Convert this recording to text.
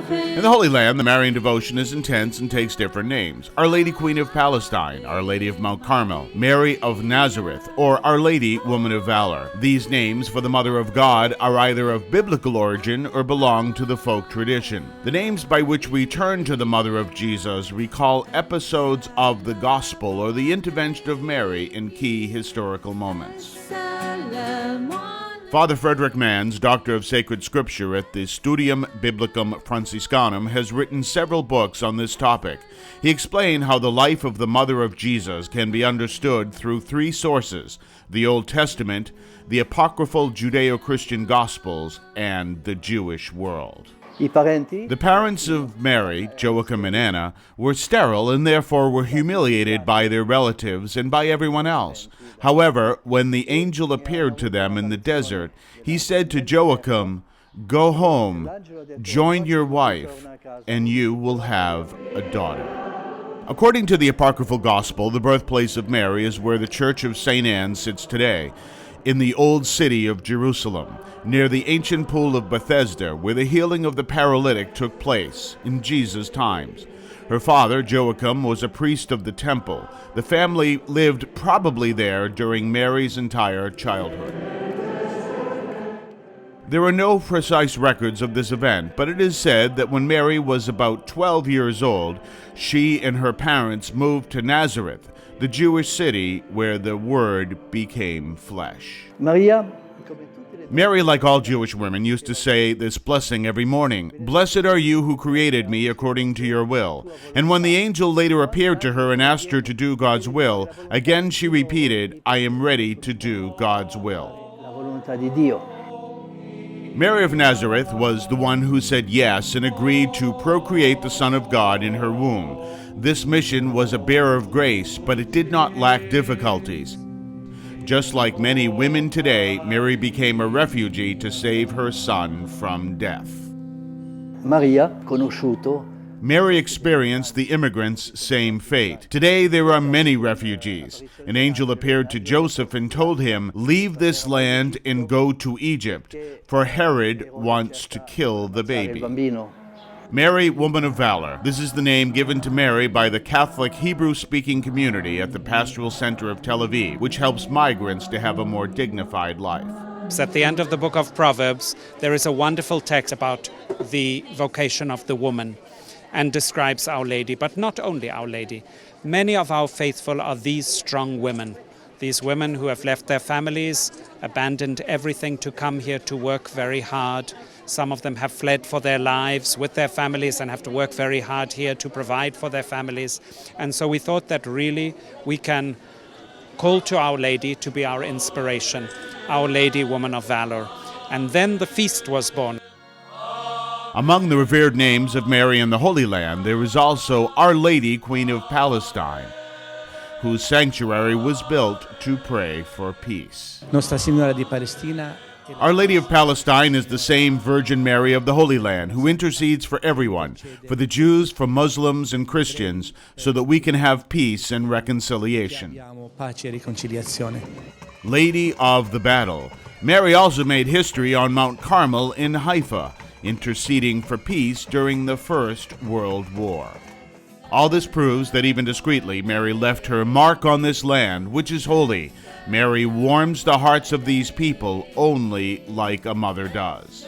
In the Holy Land, the Marian devotion is intense and takes different names. Our Lady Queen of Palestine, Our Lady of Mount Carmel, Mary of Nazareth, or Our Lady Woman of Valor. These names for the Mother of God are either of biblical origin or belong to the folk tradition. The names by which we turn to the Mother of Jesus recall episodes of the Gospel or the intervention of Mary in key historical moments. Father Frederick Manns, Doctor of Sacred Scripture at the Studium Biblicum Franciscanum, has written several books on this topic. He explained how the life of the Mother of Jesus can be understood through three sources: the Old Testament, the apocryphal Judeo-Christian Gospels, and the Jewish world. The parents of Mary, Joachim and Anna, were sterile and therefore were humiliated by their relatives and by everyone else. However, when the angel appeared to them in the desert, he said to Joachim, "Go home, join your wife, and you will have a daughter." According to the apocryphal Gospel, the birthplace of Mary is where the Church of St. Anne sits today, in the old city of Jerusalem, near the ancient pool of Bethesda, where the healing of the paralytic took place in Jesus' times. Her father, Joachim, was a priest of the temple. The family lived probably there during Mary's entire childhood. There are no precise records of this event, but it is said that when Mary was about 12 years old, she and her parents moved to Nazareth, the Jewish city where the Word became flesh. Mary, like all Jewish women, used to say this blessing every morning: "Blessed are you who created me according to your will." And when the angel later appeared to her and asked her to do God's will, again she repeated, "I am ready to do God's will." Mary of Nazareth was the one who said yes and agreed to procreate the Son of God in her womb. This mission was a bearer of grace, but it did not lack difficulties. Just like many women today, Mary became a refugee to save her son from death. Mary experienced the immigrants' same fate. Today there are many refugees. An angel appeared to Joseph and told him, "Leave this land and go to Egypt, for Herod wants to kill the baby." Mary, Woman of Valor. This is the name given to Mary by the Catholic Hebrew-speaking community at the Pastoral Center of Tel Aviv, which helps migrants to have a more dignified life. At the end of the book of Proverbs, there is a wonderful text about the vocation of the woman and describes Our Lady, but not only Our Lady. Many of our faithful are these strong women. These women who have left their families, abandoned everything to come here to work very hard. Some of them have fled for their lives with their families and have to work very hard here to provide for their families. And so we thought that really we can call to Our Lady to be our inspiration, Our Lady, Woman of Valor. And then the feast was born. Among the revered names of Mary in the Holy Land, there is also Our Lady, Queen of Palestine, whose sanctuary was built to pray for peace. Nostra Signora di Palestina. Our Lady of Palestine is the same Virgin Mary of the Holy Land who intercedes for everyone, for the Jews, for Muslims, and Christians, so that we can have peace and reconciliation. Lady of the Battle. Mary also made history on Mount Carmel in Haifa, interceding for peace during the First World War. All this proves that even discreetly, Mary left her mark on this land, which is holy. Mary warms the hearts of these people only like a mother does.